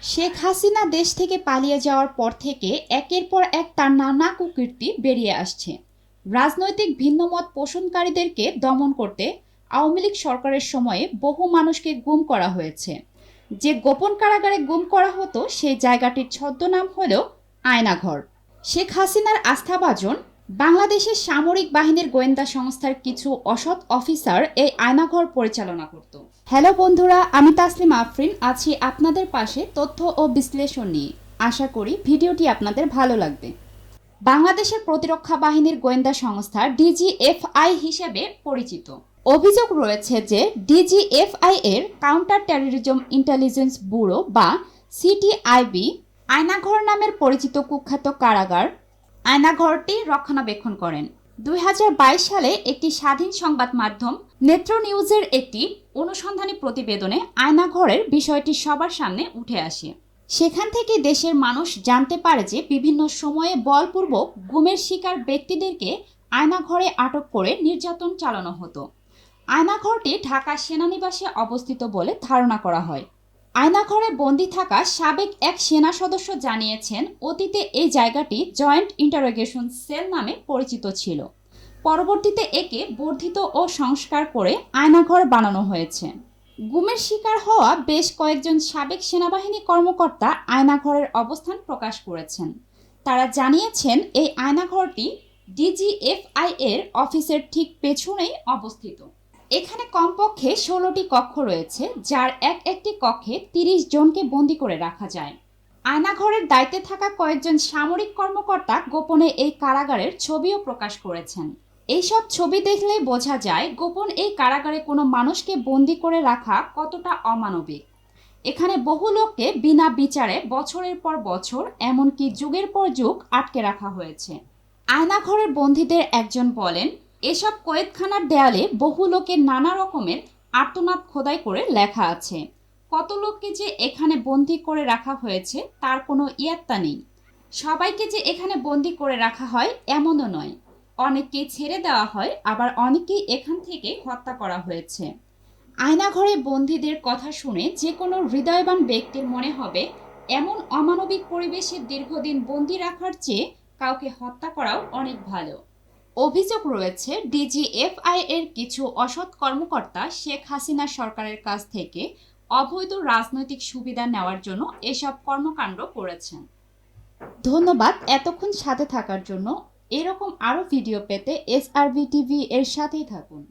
শেখ হাসিনা দেশ থেকে পালিয়ে যাওয়ার পর থেকে একের পর এক তার নানা কুকীর্তি বেরিয়ে আসছে। রাজনৈতিক ভিন্নমত পোষণকারীদেরকে দমন করতে আওয়ামী লীগ সরকারের সময়ে বহু মানুষকে গুম করা হয়েছে। যে গোপন কারাগারে গুম করা হতো সেই জায়গাটির ছদ্মনাম হল আয়নাঘর। শেখ হাসিনার আস্থাভাজন বাংলাদেশের সামরিক বাহিনীর গোয়েন্দা সংস্থার কিছু অসৎ অফিসার এই আয়নাঘর পরিচালনা করত। হ্যালো বন্ধুরা, আমি তাসলিম আফরিন আছি আপনাদের পাশে তথ্য ও বিশ্লেষণ নিয়ে। আশা করি ভিডিওটি আপনাদের ভালো লাগবে। বাংলাদেশের প্রতিরক্ষা বাহিনীর গোয়েন্দা সংস্থা ডিজিএফআই হিসেবে পরিচিত। অভিযোগ রয়েছে যে ডিজিএফআই এর কাউন্টার টেররিজম ইন্টেলিজেন্স ব্যুরো বা সিটিআইবি আয়নাঘর নামের পরিচিত কুখ্যাত কারাগার আয়নাঘরটি রক্ষণাবেক্ষণ করেন। 2022 সালে একটি স্বাধীন সংবাদ মাধ্যম নেত্র নিউজের একটি অনুসন্ধানী প্রতিবেদনে আয়নাঘরের বিষয়টি সবার সামনে উঠে আসে। সেখান থেকে দেশের মানুষ জানতে পারে যে বিভিন্ন সময়ে বলপূর্বক গুমের শিকার ব্যক্তিদেরকে আয়নাঘরে আটক করে নির্যাতন চালানো হতো। আয়নাঘরটি ঢাকা সেনানিবাসে অবস্থিত বলে ধারণা করা হয়। আয়নাঘরে বন্দী থাকা সাবেক এক সেনা সদস্য জানিয়েছেন, অতীতে এই জায়গাটি জয়েন্ট ইন্টারোগেশন সেল নামে পরিচিত ছিল। পরবর্তীতে একে বর্ধিত ও সংস্কার করে আয়নাঘর বানানো হয়েছে। গুমের শিকার হওয়া বেশ কয়েকজন সাবেক সেনাবাহিনী কর্মকর্তা আয়নাঘরের অবস্থান প্রকাশ করেছেন। তারা জানিয়েছেন এই আয়নাঘরটি ডিজিএফআই এর অফিসের ঠিক পেছনেই অবস্থিত। এখানে কমপক্ষে 16টি কক্ষ রয়েছে, যার একটি কক্ষে 30 জনকে বন্দী করে রাখা যায়। আয়নাঘরের দায়িত্বে থাকা কয়েকজন সামরিক কর্মকর্তা গোপনে এই কারাগারের ছবিও প্রকাশ করেছেন। এইসব ছবি দেখলেই বোঝা যায় গোপন এই কারাগারে কোনো মানুষকে বন্দী করে রাখা কতটা অমানবিক। এখানে বহু লোককে বিনা বিচারে বছরের পর বছর, এমনকি যুগের পর যুগ আটকে রাখা হয়েছে। আয়নাঘরের বন্দীদের একজন বলেন, এসব কয়েদখানার দেয়ালে বহু লোকের নানা রকমের আর্তনাদ খোদাই করে লেখা আছে। কত লোককে যে এখানে বন্দী করে রাখা হয়েছে তার কোনো ইয়ত্তা নেই। সবাইকে যে এখানে বন্দী করে রাখা হয় এমনও নয়। অনেককেই ছেড়ে দেওয়া হয়, আবার অনেকেই এখান থেকে হত্যা করা হয়েছে। আয়নাঘরে বন্দীদের কথা শুনে যে কোনো হৃদয়বান ব্যক্তির মনে হবে এমন অমানবিক পরিবেশে দীর্ঘদিন বন্দী রাখার চেয়ে কাউকে হত্যা করাও অনেক ভালো। অভিযোগ রয়েছে ডিজিএফআই এর কিছু অসৎ কর্মকর্তা শেখ হাসিনা সরকারের কাছ থেকে অবৈধ রাজনৈতিক সুবিধা নেওয়ার জন্য এসব কর্মকাণ্ড করেছেন। ধন্যবাদ এতক্ষণ সাথে থাকার জন্য। এরকম আরও ভিডিও পেতে এসআরবি টিভি এর সাথেই থাকুন।